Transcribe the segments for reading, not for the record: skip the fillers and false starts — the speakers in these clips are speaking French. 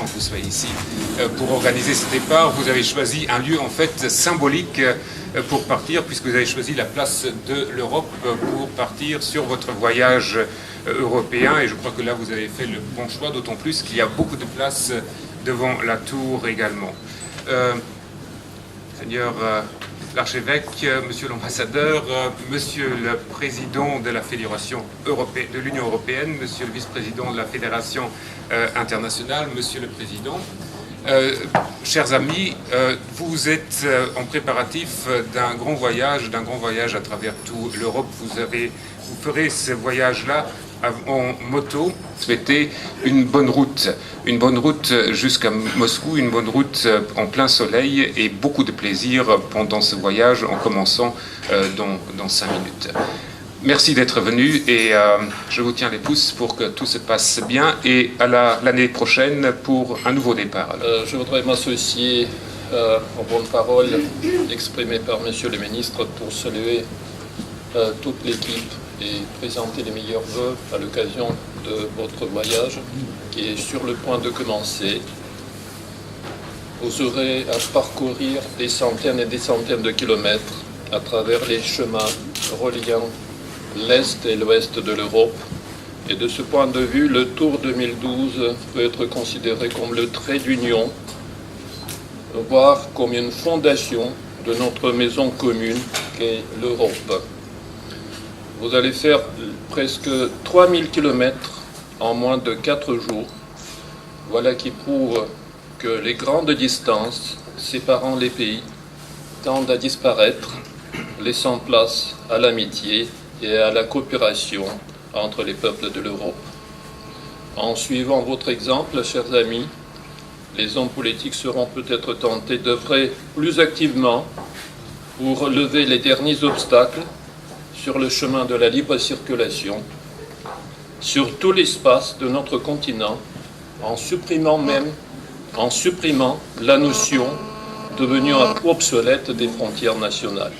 que vous soyez ici pour organiser ce départ. Vous avez choisi un lieu en fait symbolique pour partir, puisque vous avez choisi la place de l'Europe pour partir sur votre voyage européen. Et je crois que là, vous avez fait le bon choix, d'autant plus qu'il y a beaucoup de place devant la tour également. Seigneur l'archevêque, monsieur l'ambassadeur, monsieur le président de la Fédération européenne, de l'Union européenne, monsieur le vice-président de la Fédération internationale, monsieur le président, chers amis, vous êtes en préparatif d'un grand voyage à travers toute l'Europe. Vous ferez ce voyage-là en moto. Souhaitez une bonne route jusqu'à Moscou, une bonne route en plein soleil et beaucoup de plaisir pendant ce voyage en commençant dans 5 minutes. Merci d'être venu et je vous tiens les pouces pour que tout se passe bien et à l'année prochaine pour un nouveau départ. Je voudrais m'associer aux bonnes paroles exprimées par Monsieur le ministre pour saluer toute l'équipe et présenter les meilleurs vœux à l'occasion de votre voyage qui est sur le point de commencer. Vous aurez à parcourir des centaines et des centaines de kilomètres à travers les chemins reliant l'Est et l'Ouest de l'Europe. Et de ce point de vue, le Tour 2012 peut être considéré comme le trait d'union, voire comme une fondation de notre maison commune qu'est l'Europe. Vous allez faire presque 3000 kilomètres en moins de 4 jours. Voilà qui prouve que les grandes distances séparant les pays tendent à disparaître, laissant place à l'amitié et à la coopération entre les peuples de l'Europe. En suivant votre exemple, chers amis, les hommes politiques seront peut-être tentés d'œuvrer plus activement pour lever les derniers obstacles sur le chemin de la libre circulation, sur tout l'espace de notre continent, en supprimant la notion devenue obsolète des frontières nationales.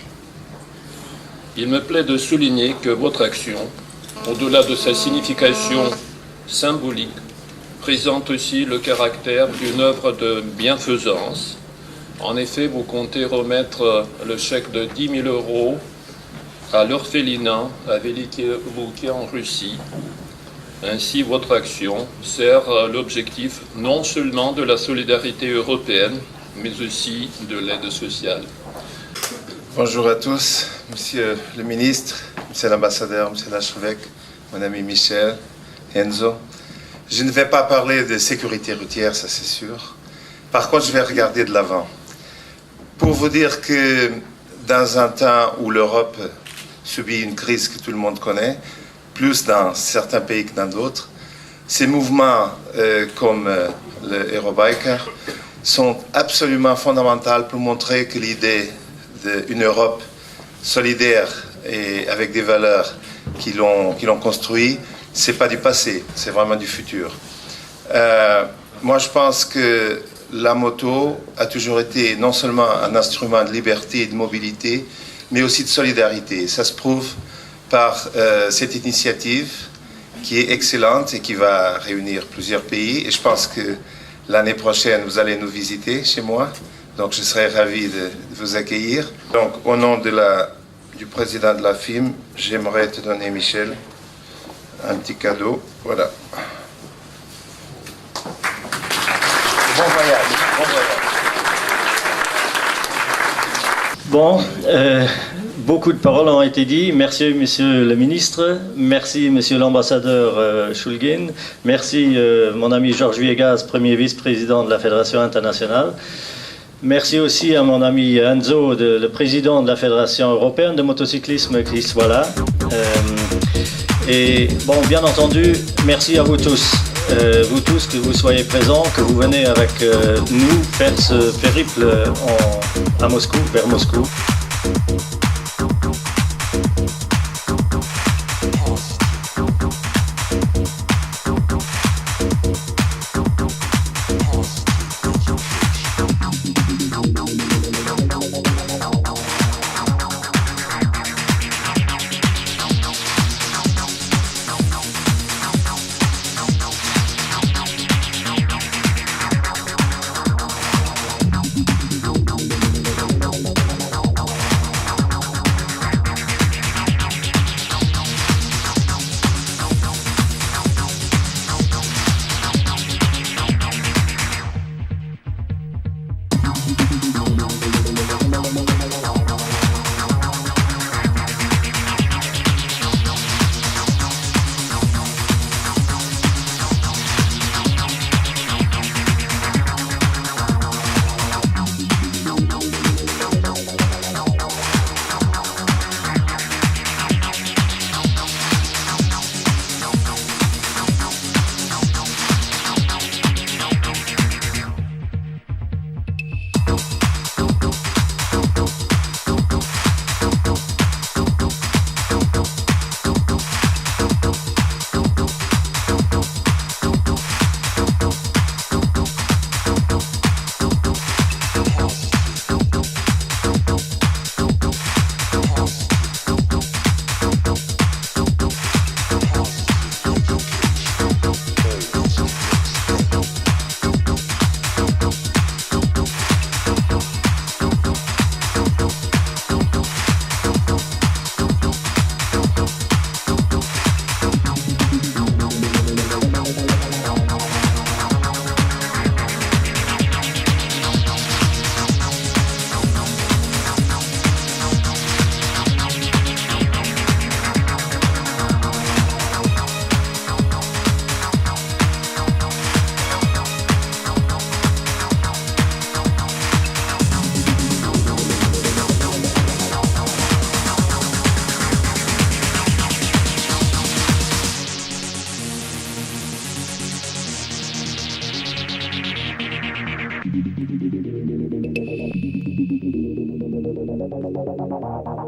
Il me plaît de souligner que votre action, au-delà de sa signification symbolique, présente aussi le caractère d'une œuvre de bienfaisance. En effet, vous comptez remettre le chèque de 10 000 € à l'orphelinat à Veliki Luki en Russie. Ainsi, votre action sert à l'objectif non seulement de la solidarité européenne, mais aussi de l'aide sociale. Bonjour à tous, monsieur le ministre, monsieur l'ambassadeur, monsieur l'archevêque, mon ami Michel, Enzo. Je ne vais pas parler de sécurité routière, ça c'est sûr. Par contre, je vais regarder de l'avant. Pour vous dire que dans un temps où l'Europe subit une crise que tout le monde connaît, plus dans certains pays que dans d'autres, ces mouvements comme le Eurobiker sont absolument fondamentaux pour montrer que l'idée d'une Europe solidaire et avec des valeurs qui l'ont construit, c'est pas du passé, c'est vraiment du futur. Moi, je pense que la moto a toujours été non seulement un instrument de liberté et de mobilité, mais aussi de solidarité. Ça se prouve par cette initiative qui est excellente et qui va réunir plusieurs pays. Et je pense que l'année prochaine, vous allez nous visiter chez moi. Donc, je serai ravi de vous accueillir. Donc, au nom du président de la FIM, j'aimerais te donner, Michel, un petit cadeau. Voilà. Bon voyage. Bon voyage. Bon, beaucoup de paroles ont été dites. Merci, monsieur le ministre. Merci, monsieur l'ambassadeur Shulgin. Merci, mon ami Georges Viegas, premier vice-président de la Fédération internationale. Merci aussi à mon ami Enzo, le président de la Fédération européenne de motocyclisme, qui soit là. Et bon, bien entendu, merci à vous tous. Vous tous, que vous soyez présents, que vous venez avec nous faire ce périple à Moscou, vers Moscou. Thank you.